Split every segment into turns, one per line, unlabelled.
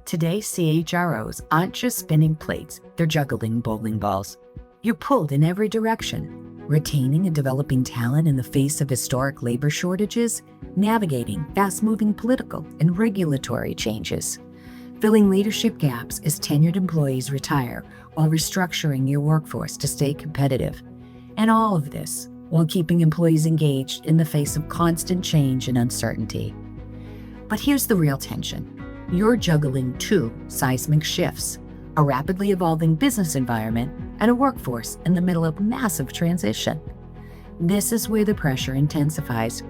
Today, CHROs aren't just spinning plates, they're juggling bowling balls. You're pulled in every direction, retaining and developing talent in the face of historic labor shortages, navigating fast-moving political and regulatory changes, filling leadership gaps as tenured employees retire while restructuring your workforce to stay competitive. And all of this while keeping employees engaged in the face of constant change and uncertainty. But here's the real tension. You're juggling two seismic shifts, a rapidly evolving business environment and a workforce in the middle of massive transition. This is where the pressure intensifies.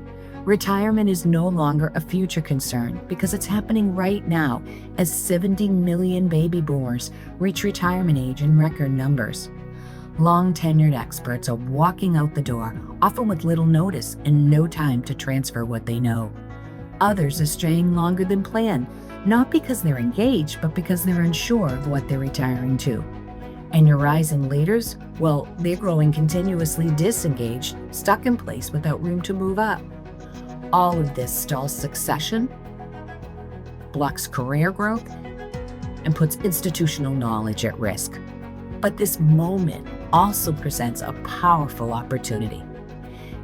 Retirement is no longer a future concern because it's happening right now as 70 million baby boomers reach retirement age in record numbers. Long-tenured experts are walking out the door, often with little notice and no time to transfer what they know. Others are staying longer than planned, not because they're engaged, but because they're unsure of what they're retiring to. And your rising leaders, well, they're growing continuously disengaged, stuck in place without room to move up. All of this stalls succession, blocks career growth, and puts institutional knowledge at risk. But this moment also presents a powerful opportunity.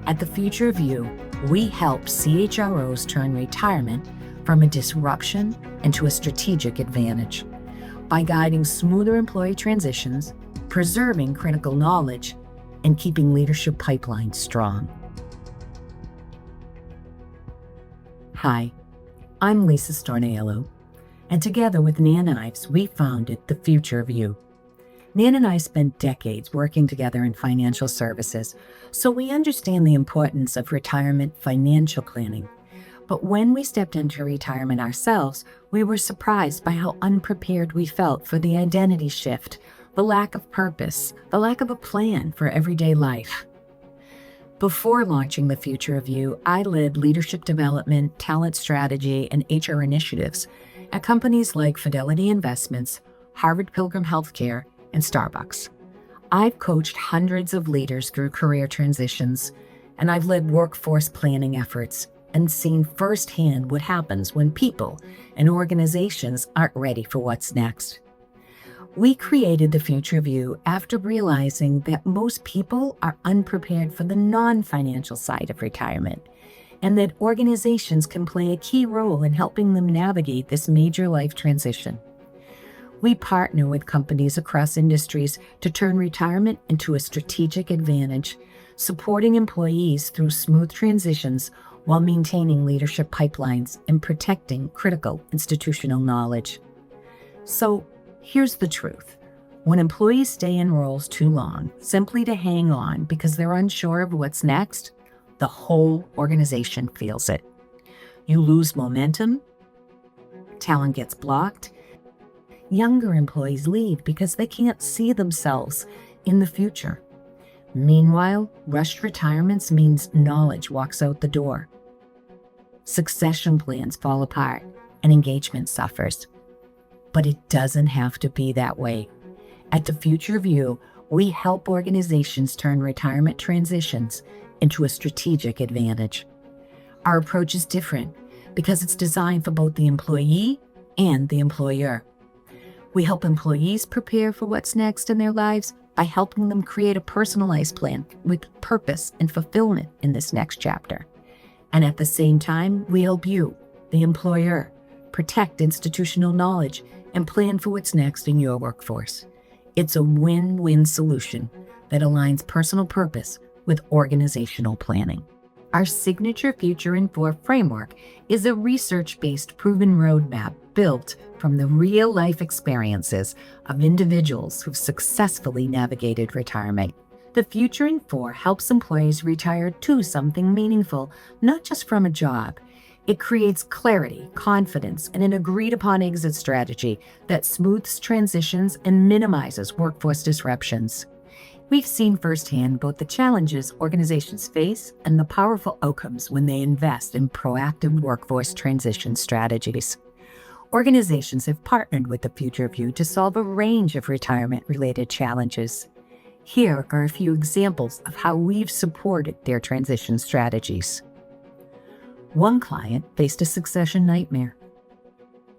At the Future of You, we help CHROs turn retirement from a disruption into a strategic advantage by guiding smoother employee transitions, preserving critical knowledge, and keeping leadership pipelines strong. Hi, I'm Lisa Storniello, and together with Nan Ives, we founded The Future of You. Nan and I spent decades working together in financial services, so we understand the importance of retirement financial planning. But when we stepped into retirement ourselves, we were surprised by how unprepared we felt for the identity shift, the lack of purpose, the lack of a plan for everyday life. Before launching The Future of You, I led leadership development, talent strategy, and HR initiatives at companies like Fidelity Investments, Harvard Pilgrim Healthcare, and Starbucks. I've coached hundreds of leaders through career transitions, and I've led workforce planning efforts and seen firsthand what happens when people and organizations aren't ready for what's next. We created The Future of You after realizing that most people are unprepared for the non-financial side of retirement, and that organizations can play a key role in helping them navigate this major life transition. We partner with companies across industries to turn retirement into a strategic advantage, supporting employees through smooth transitions while maintaining leadership pipelines and protecting critical institutional knowledge. So here's the truth. When employees stay in roles too long, simply to hang on because they're unsure of what's next, the whole organization feels it. You lose momentum, talent gets blocked, younger employees leave because they can't see themselves in the future. Meanwhile, rushed retirements means knowledge walks out the door. Succession plans fall apart and engagement suffers. But it doesn't have to be that way. At The Future of You, we help organizations turn retirement transitions into a strategic advantage. Our approach is different because it's designed for both the employee and the employer. We help employees prepare for what's next in their lives by helping them create a personalized plan with purpose and fulfillment in this next chapter. And at the same time, we help you, the employer, protect institutional knowledge and plan for what's next in your workforce. It's a win-win solution that aligns personal purpose with organizational planning. Our signature Future in 4 framework is a research-based proven roadmap built from the real-life experiences of individuals who've successfully navigated retirement. The Future in 4 helps employees retire to something meaningful, not just from a job. It creates clarity, confidence, and an agreed-upon exit strategy that smooths transitions and minimizes workforce disruptions. We've seen firsthand both the challenges organizations face and the powerful outcomes when they invest in proactive workforce transition strategies. Organizations have partnered with The Future of You to solve a range of retirement-related challenges. Here are a few examples of how we've supported their transition strategies. One client faced a succession nightmare.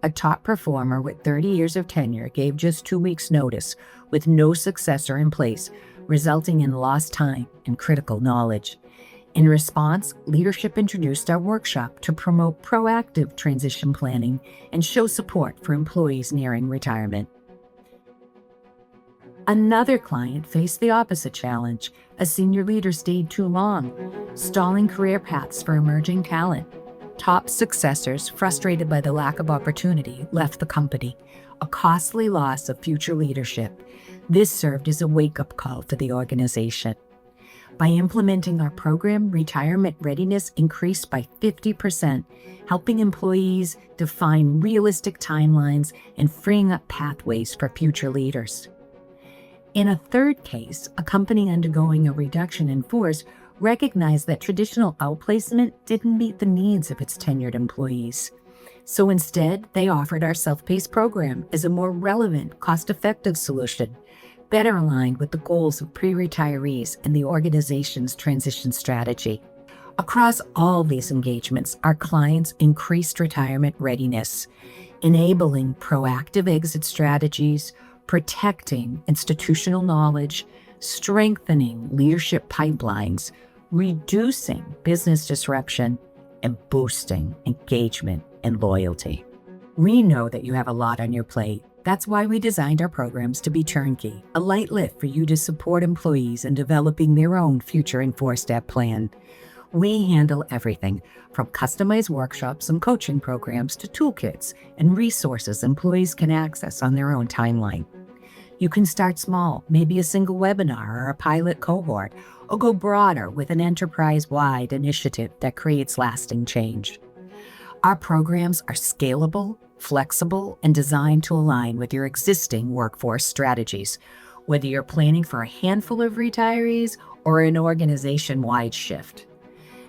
A top performer with 30 years of tenure gave just 2 weeks' notice with no successor in place, resulting in lost time and critical knowledge. In response, leadership introduced our workshop to promote proactive transition planning and show support for employees nearing retirement. Another client faced the opposite challenge. A senior leader stayed too long, stalling career paths for emerging talent. Top successors, frustrated by the lack of opportunity, left the company, a costly loss of future leadership. This served as a wake-up call for the organization. By implementing our program, retirement readiness increased by 50%, helping employees define realistic timelines and freeing up pathways for future leaders. In a third case, a company undergoing a reduction in force recognized that traditional outplacement didn't meet the needs of its tenured employees. So instead, they offered our self-paced program as a more relevant, cost-effective solution, better aligned with the goals of pre-retirees and the organization's transition strategy. Across all these engagements, our clients increased retirement readiness, enabling proactive exit strategies, protecting institutional knowledge, strengthening leadership pipelines, reducing business disruption, and boosting engagement and loyalty. We know that you have a lot on your plate. That's why we designed our programs to be turnkey, a light lift for you to support employees in developing their own future and four-step plan. We handle everything from customized workshops and coaching programs to toolkits and resources employees can access on their own timeline. You can start small, maybe a single webinar or a pilot cohort, or go broader with an enterprise-wide initiative that creates lasting change. Our programs are scalable, flexible, and designed to align with your existing workforce strategies, whether you're planning for a handful of retirees or an organization-wide shift.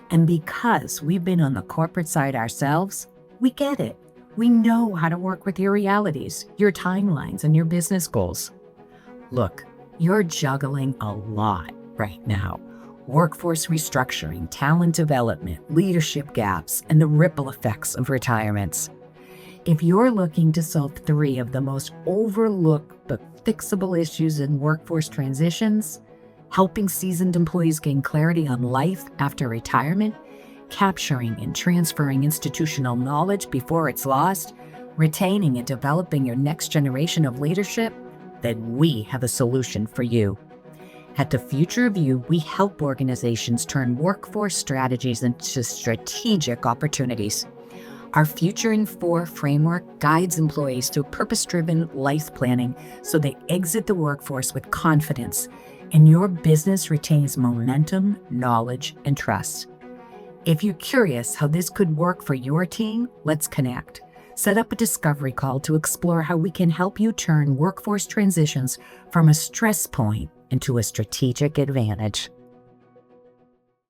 And because we've been on the corporate side ourselves, we get it. We know how to work with your realities, your timelines, and your business goals. Look, you're juggling a lot right now. Workforce restructuring, talent development, leadership gaps, and the ripple effects of retirements. If you're looking to solve 3 of the most overlooked but fixable issues in workforce transitions, helping seasoned employees gain clarity on life after retirement, capturing and transferring institutional knowledge before it's lost, retaining and developing your next generation of leadership, then we have a solution for you. At the Future of You, we help organizations turn workforce strategies into strategic opportunities. Our Future in 4 framework guides employees through purpose-driven life planning so they exit the workforce with confidence and your business retains momentum, knowledge, and trust. If you're curious how this could work for your team, let's connect. Set up a discovery call to explore how we can help you turn workforce transitions from a stress point into a strategic advantage.